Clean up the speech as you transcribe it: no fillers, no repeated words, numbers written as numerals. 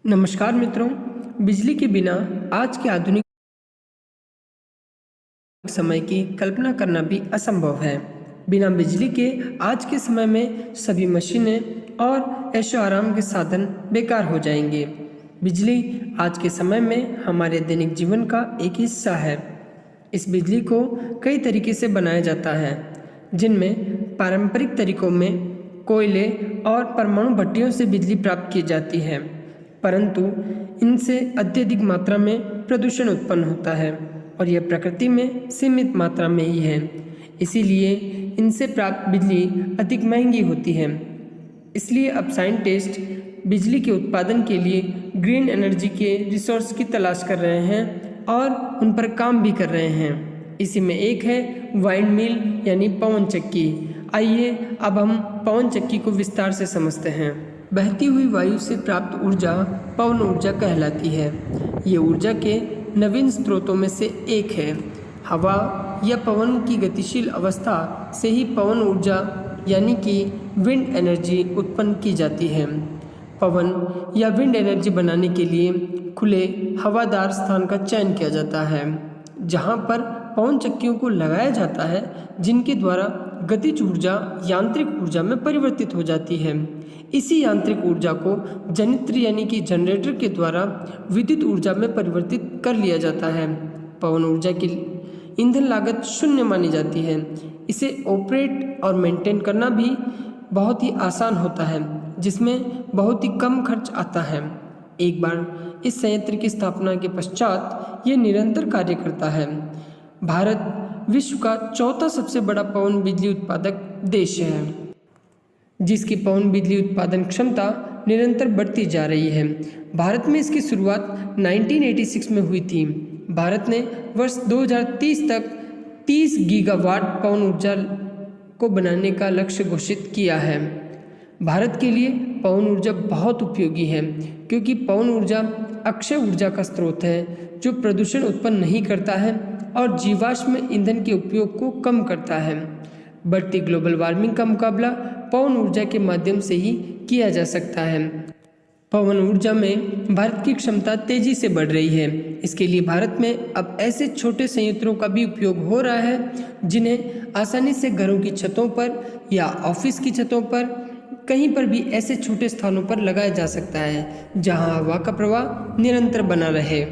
नमस्कार मित्रों। बिजली के बिना आज के आधुनिक समय की कल्पना करना भी असंभव है। बिना बिजली के आज के समय में सभी मशीनें और ऐशो आराम के साधन बेकार हो जाएंगे। बिजली आज के समय में हमारे दैनिक जीवन का एक हिस्सा है। इस बिजली को कई तरीके से बनाया जाता है, जिनमें पारंपरिक तरीकों में कोयले और परमाणु भट्टियों से बिजली प्राप्त की जाती है, परंतु इनसे अत्यधिक मात्रा में प्रदूषण उत्पन्न होता है और यह प्रकृति में सीमित मात्रा में ही है। इसीलिए इनसे प्राप्त बिजली अधिक महंगी होती है। इसलिए अब साइंटिस्ट बिजली के उत्पादन के लिए ग्रीन एनर्जी के रिसोर्स की तलाश कर रहे हैं और उन पर काम भी कर रहे हैं। इसी में एक है वाइंड मिल यानी पवन चक्की। आइए अब हम पवन चक्की को विस्तार से समझते हैं। बहती हुई वायु से प्राप्त ऊर्जा पवन ऊर्जा कहलाती है। ये ऊर्जा के नवीन स्रोतों में से एक है। हवा या पवन की गतिशील अवस्था से ही पवन ऊर्जा यानी कि विंड एनर्जी उत्पन्न की जाती है। पवन या विंड एनर्जी बनाने के लिए खुले हवादार स्थान का चयन किया जाता है, जहाँ पर पवन चक्कियों को लगाया जाता है, जिनके द्वारा गतिज ऊर्जा यांत्रिक ऊर्जा में परिवर्तित हो जाती है। इसी यांत्रिक ऊर्जा को जनित्र यानी कि जनरेटर के द्वारा विद्युत ऊर्जा में परिवर्तित कर लिया जाता है। पवन ऊर्जा की ईंधन लागत शून्य मानी जाती है। इसे ऑपरेट और मेंटेन करना भी बहुत ही आसान होता है, जिसमें बहुत ही कम खर्च आता है। एक बार इस संयंत्र की स्थापना के पश्चात ये निरंतर कार्य करता है। भारत विश्व का चौथा सबसे बड़ा पवन बिजली उत्पादक देश है, जिसकी पवन बिजली उत्पादन क्षमता निरंतर बढ़ती जा रही है। भारत में इसकी शुरुआत 1986 में हुई थी। भारत ने वर्ष 2030 तक 30 गीगावाट पवन ऊर्जा को बनाने का लक्ष्य घोषित किया है। भारत के लिए पवन ऊर्जा बहुत उपयोगी है, क्योंकि पवन ऊर्जा अक्षय ऊर्जा का स्रोत है जो प्रदूषण उत्पन्न नहीं करता है और जीवाश्म ईंधन के उपयोग को कम करता है। बढ़ती ग्लोबल वार्मिंग का मुकाबला पवन ऊर्जा के माध्यम से ही किया जा सकता है। पवन ऊर्जा में भारत की क्षमता तेजी से बढ़ रही है। इसके लिए भारत में अब ऐसे छोटे संयंत्रों का भी उपयोग हो रहा है, जिन्हें आसानी से घरों की छतों पर या ऑफिस की छतों पर कहीं पर भी ऐसे छोटे स्थानों पर लगाया जा सकता है, जहां हवा का प्रवाह निरंतर बना रहे।